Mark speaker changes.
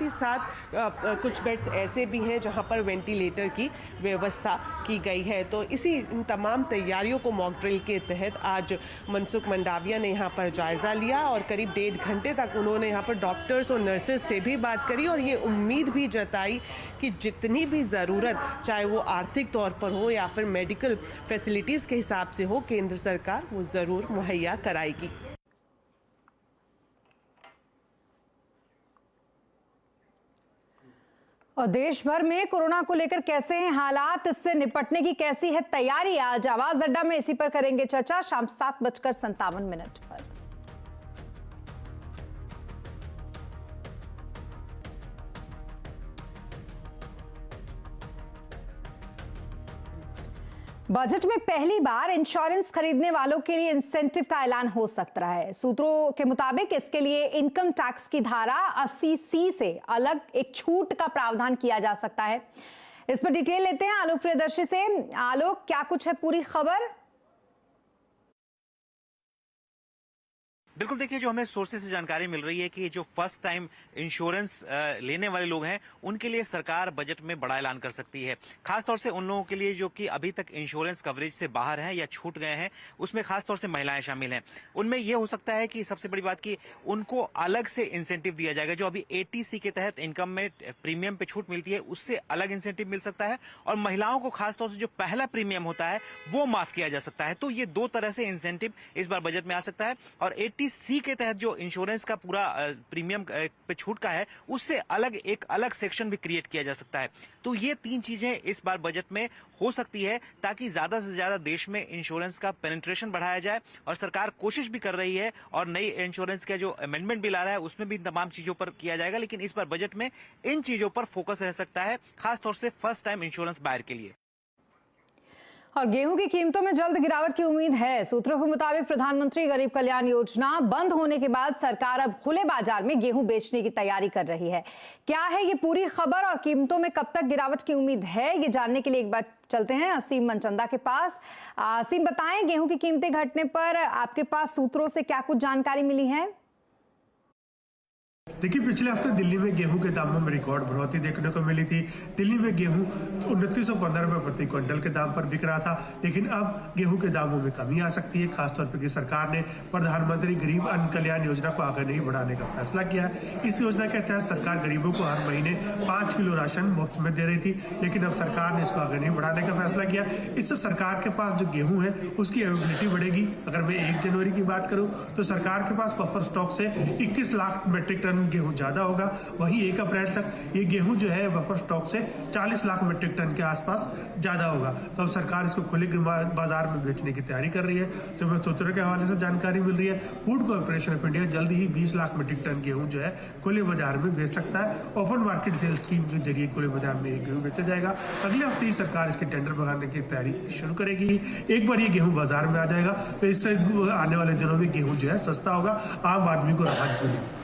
Speaker 1: साथ ही साथ कुछ बेड्स ऐसे भी हैं जहां पर वेंटिलेटर की व्यवस्था की गई है। तो इन तमाम तैयारियों को मॉक ड्रिल के तहत आज मनसुख मंडाविया ने यहाँ पर जायज़ा लिया और करीब 1.5 घंटे तक उन्होंने यहाँ पर डॉक्टर्स और नर्सेज से भी बात करी और ये उम्मीद भी जताई कि जितनी भी ज़रूरत, चाहे वो आर्थिक तौर पर हो या फिर मेडिकल फैसिलिटीज़ के हिसाब से हो, केंद्र सरकार वो ज़रूर मुहैया कराएगी।
Speaker 2: और देश भर में कोरोना को लेकर कैसे हैं हालात, इससे निपटने की कैसी है तैयारी, आज आवाज अड्डा में इसी पर करेंगे चर्चा शाम 7:57 पर। बजट में पहली बार इंश्योरेंस खरीदने वालों के लिए इंसेंटिव का ऐलान हो सकता है। सूत्रों के मुताबिक इसके लिए इनकम टैक्स की धारा 80C से अलग एक छूट का प्रावधान किया जा सकता है। इस पर डिटेल लेते हैं आलोक प्रियदर्शी से। आलोक, क्या कुछ है पूरी खबर?
Speaker 3: बिल्कुल, देखिए, जो हमें सोर्सेज से जानकारी मिल रही है कि जो फर्स्ट टाइम इंश्योरेंस लेने वाले लोग हैं उनके लिए सरकार बजट में बड़ा ऐलान कर सकती है। खासतौर से उन लोगों के लिए जो कि अभी तक इंश्योरेंस कवरेज से बाहर हैं या छूट गए हैं, उसमें खासतौर से महिलाएं शामिल हैं। उनमें यह हो सकता है कि सबसे बड़ी बात कि उनको अलग से इंसेंटिव दिया जाएगा। जो अभी 80C के तहत इनकम में प्रीमियम पे छूट मिलती है, उससे अलग इंसेंटिव मिल सकता है और महिलाओं को खासतौर से जो पहला प्रीमियम होता है वो माफ किया जा सकता है। तो ये 2 तरह से इंसेंटिव इस बार बजट में आ सकता है और 80C के तहत जो इंश्योरेंस का पूरा प्रीमियम पे छूट का है, उससे एक अलग सेक्शन भी क्रिएट किया जा सकता है। तो ये 3 चीजें इस बार बजट में हो सकती है ताकि ज्यादा से ज्यादा देश में इंश्योरेंस का पेनिट्रेशन बढ़ाया जाए और सरकार कोशिश भी कर रही है और नई इंश्योरेंस का जो अमेंडमेंट बिल आ रहा है उसमें भी तमाम चीजों पर किया जाएगा। लेकिन इस बार बजट में इन चीजों पर फोकस रह सकता है, खासतौर से फर्स्ट टाइम इंश्योरेंस बायर के लिए।
Speaker 2: और गेहूं की कीमतों में जल्द गिरावट की उम्मीद है। सूत्रों के मुताबिक प्रधानमंत्री गरीब कल्याण योजना बंद होने के बाद सरकार अब खुले बाजार में गेहूं बेचने की तैयारी कर रही है। क्या है ये पूरी खबर और कीमतों में कब तक गिरावट की उम्मीद है, ये जानने के लिए एक बार चलते हैं असीम मनचंदा के पास। असीम, बताएं, गेहूं की कीमतें घटने पर आपके पास सूत्रों से क्या कुछ जानकारी मिली है?
Speaker 4: देखिए, पिछले हफ्ते दिल्ली में गेहूं के दामों में रिकॉर्ड बढ़ोतरी देखने को मिली थी। दिल्ली में गेहूं 2915 रुपए प्रति क्विंटल के दाम पर बिक रहा था, लेकिन अब गेहूं के दामों में कमी आ सकती है, खासतौर पर कि सरकार ने प्रधानमंत्री गरीब अन्न कल्याण योजना को आगे नहीं बढ़ाने का फैसला किया है। इस योजना के तहत सरकार गरीबों को हर महीने 5 किलो राशन मुफ्त में दे रही थी, लेकिन अब सरकार ने इसको आगे नहीं बढ़ाने का फैसला किया। इससे सरकार के पास जो गेहूं है उसकी अवेलेबिलिटी बढ़ेगी। अगर मैं 1 जनवरी की बात करूं तो सरकार के पास बफर स्टॉक से 21 लाख मेट्रिक टन गेहूं ज्यादा होगा। वहीं 1 अप्रैल तक ये गेहूं जो है बफर स्टॉक से 40 लाख मीट्रिक टन के आसपास ज्यादा होगा। तो अब सरकार इसको खुले बाजार में बेचने की तैयारी कर रही है। तो मैं सूत्रों के हवाले से जानकारी मिल रही है, फूड कॉर्पोरेशन ऑफ इंडिया जल्दी ही 20 लाख मीट्रिक टन गेहूं जो है खुले बाजार में बेच सकता है। ओपन मार्केट सेल स्कीम के जरिए खुले बाजार में गेहूं बेचा जाएगा। अगले हफ्ते ही सरकार इसके टेंडर भरने की तैयारी शुरू करेगी। एक बार ये गेहूं बाजार में आ जाएगा तो इससे आने वाले दिनों में गेहूं जो है सस्ता होगा, आम आदमी को राहत मिलेगी।